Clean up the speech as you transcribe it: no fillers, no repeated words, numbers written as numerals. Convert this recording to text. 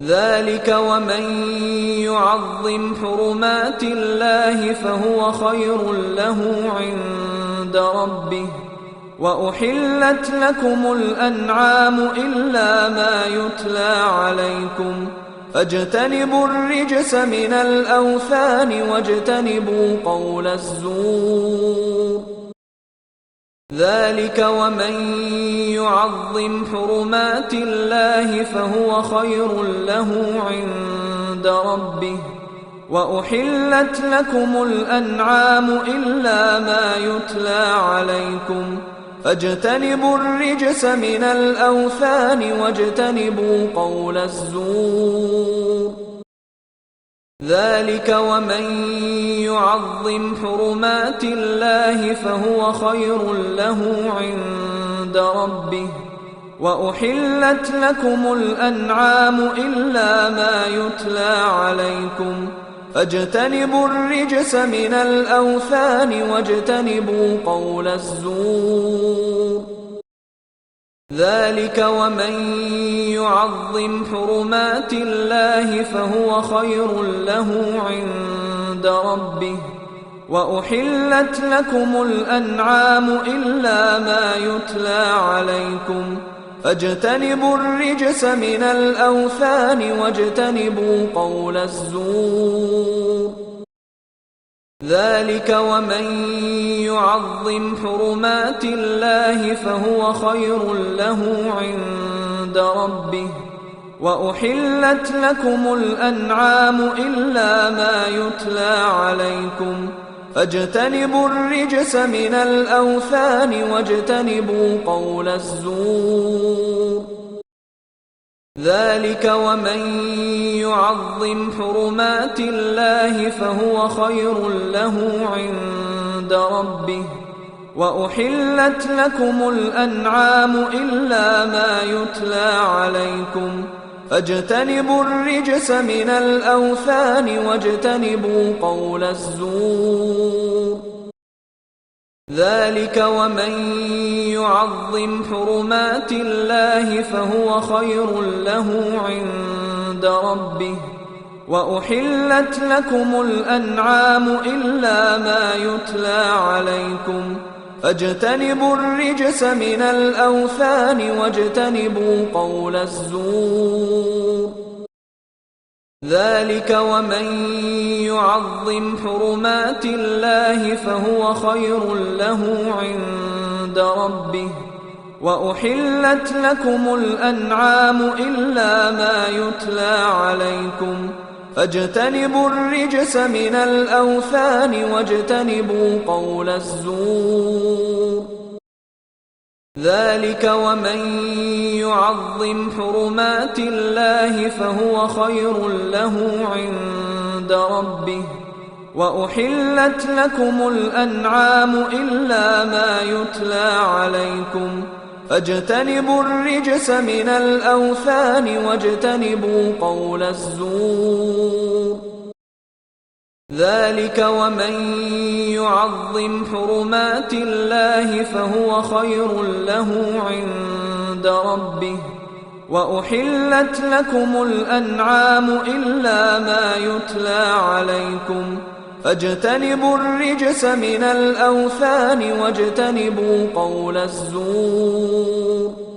ذلك ومن يعظم حرمات الله فهو خير له عند ربه. وأحلت لكم الأنعام إلا ما يتلى عليكم فاجتنبوا الرجس من الأوثان واجتنبوا قول الزور. ذلك ومن يعظم حرمات الله فهو خير له عند ربه. وأحلت لكم الأنعام إلا ما يتلى عليكم فاجتنبوا الرجس من الأوثان واجتنبوا قول الزور. ذلك ومن يعظم حرمات الله فهو خير له عند ربه. وأحلت لكم الأنعام إلا ما يتلى عليكم فاجتنبوا الرجس من الأوثان واجتنبوا قول الزور. ذلك ومن يعظم حرمات الله فهو خير له عند ربه. وأحلت لكم الأنعام إلا ما يتلى عليكم فاجتنبوا الرجس من الأوثان واجتنبوا قول الزور. ذلك ومن يعظم حرمات الله فهو خير له عند ربه. وأحلت لكم الأنعام إلا ما يتلى عليكم فاجتنبوا الرجس من الأوثان واجتنبوا قول الزور. ذلك ومن يعظم حرمات الله فهو خير له عند ربه. وأحلت لكم الأنعام إلا ما يتلى عليكم فاجتنبوا الرجس من الأوثان واجتنبوا قول الزور. ذلك ومن يعظم حرمات الله فهو خير له عند ربه. وأحلت لكم الأنعام إلا ما يتلى عليكم فاجتنبوا الرجس من الأوثان واجتنبوا قول الزور. ذلك ومن يعظم حرمات الله فهو خير له عند ربه. وأحلت لكم الأنعام إلا ما يتلى عليكم فاجتنبوا الرجس من الأوثان واجتنبوا قول الزور. ذلك ومن يعظم حرمات الله فهو خير له عند ربه. وأحلت لكم الأنعام إلا ما يتلى عليكم فاجتنبوا الرجس من الأوثان واجتنبوا قول الزور. ذلك ومن يعظم حرمات الله فهو خير له عند ربه. وأحلت لكم الأنعام إلا ما يتلى عليكم فاجتنبوا الرجس من الأوثان واجتنبوا قول الزور.